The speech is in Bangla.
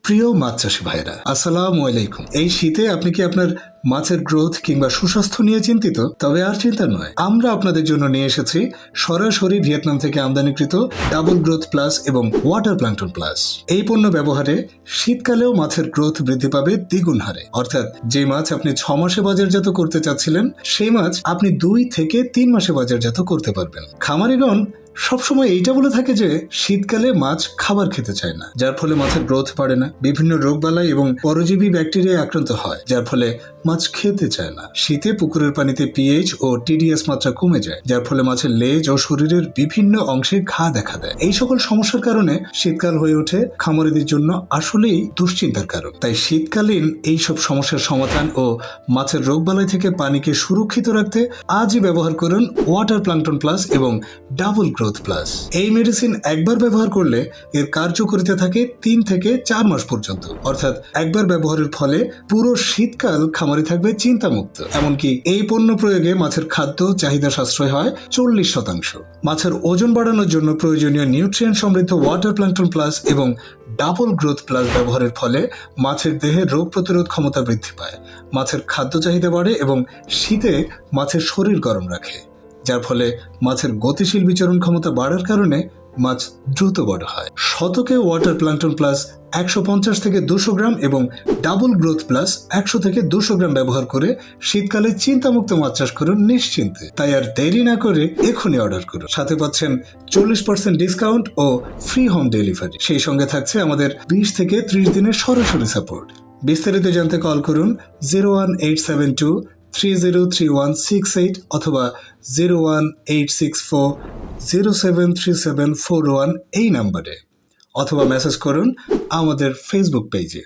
প্রিয় মাছ চাষী ভাইরা, আসসালামু আলাইকুম। এই শীতে আপনি কি আপনার মাছের গ্রোথ কিংবা সুস্বাস্থ্য নিয়ে চিন্তিত? তবে আর চিন্তা নয়, আমরা আপনাদের জন্য নিয়ে এসেছি সরাসরি ভিয়েতনাম থেকে আমদানিকৃত ডাবল গ্রোথ প্লাস এবং ওয়াটার প্ল্যাঙ্কটন প্লাস। এই পণ্য ব্যবহারে শীতকালেও মাছের গ্রোথ বৃদ্ধি পাবে দ্বিগুণ হারে। অর্থাৎ যে মাছ আপনি 6 মাসে বাজারজাত করতে চাচ্ছিলেন, সেই মাছ আপনি 2 থেকে 3 মাসে বাজারজাত করতে পারবেন। খামারিগণ সবসময় এইটা বলে থাকে যে শীতকালে মাছ খাবার খেতে চায় না, যার ফলে মাছের গ্রোথ বাড়ে না, বিভিন্ন রোগবালাই এবং পরজীবী ব্যাকটেরিয়ায় আক্রান্ত হয়, যার ফলে মাছ খেতে চায় না। শীতে পুকুরের পানিতে পিএইচ ও টিডিএস মাত্রা কমে যায়, যার ফলে মাছের লেজ ও শরীরের বিভিন্ন অংশে ঘা দেখা দেয়। এই সকল সমস্যার কারণে শীতকাল হয়ে ওঠে খামারিদের জন্য আসলেই দুশ্চিন্তার কারণ। তাই শীতকালীন এইসব সমস্যার সমাধান ও মাছের রোগবালাই থেকে পানিকে সুরক্ষিত রাখতে আজই ব্যবহার করুন ওয়াটার প্ল্যাঙ্কটন প্লাস এবং ডাবল গ্রোথ প্লাস। এই মেডিসিন একবার ব্যবহার করলে এর কার্যকারিতা থাকে 3 থেকে 4 মাস পর্যন্ত। অর্থাৎ একবার ব্যবহারের ফলে পুরো শীতকাল খামারি থাকবে চিন্তামুক্ত। এমনকি এই পণ্য প্রয়োগে মাছের খাদ্য চাহিদা সাশ্রয় হয় 40%। মাছের ওজন বাড়ানোর জন্য প্রয়োজনীয় নিউট্রিয়েন্ট সমৃদ্ধ ওয়াটার প্ল্যাঙ্কটন প্লাস এবং ডাবল গ্রোথ প্লাস ব্যবহারের ফলে মাছের দেহে রোগ প্রতিরোধ ক্ষমতা বৃদ্ধি পায়, মাছের খাদ্য চাহিদা বাড়ে এবং শীতে মাছের শরীর গরম রাখে, যার ফলে মাছের গতিশীল বিচরণ ক্ষমতা বাড়ার কারণে মাছ দ্রুত বড় হয়। শতকে ওয়াটার প্ল্যাঙ্কটন প্লাস 150 থেকে 200 গ্রাম এবং ডাবল গ্রোথ প্লাস 100 থেকে 200 গ্রাম ব্যবহার করে শীতকালে চিন্তামুক্ত মাছ চাষ করুন নিশ্চিন্তে। তাই আর দেরি না করে এখনই অর্ডার করুন। সাথে পাচ্ছেন 40% ডিসকাউন্ট ও ফ্রি হোম ডেলিভারি। সেই সঙ্গে থাকছে আমাদের 20 থেকে 30 দিনের সরাসরি সাপোর্ট। বিস্তারিত জানতে কল করুন 01872 303168 অথবা 01864 073741 এই নাম্বারে, অথবা মেসেজ করুন আমাদের ফেসবুক পেজে।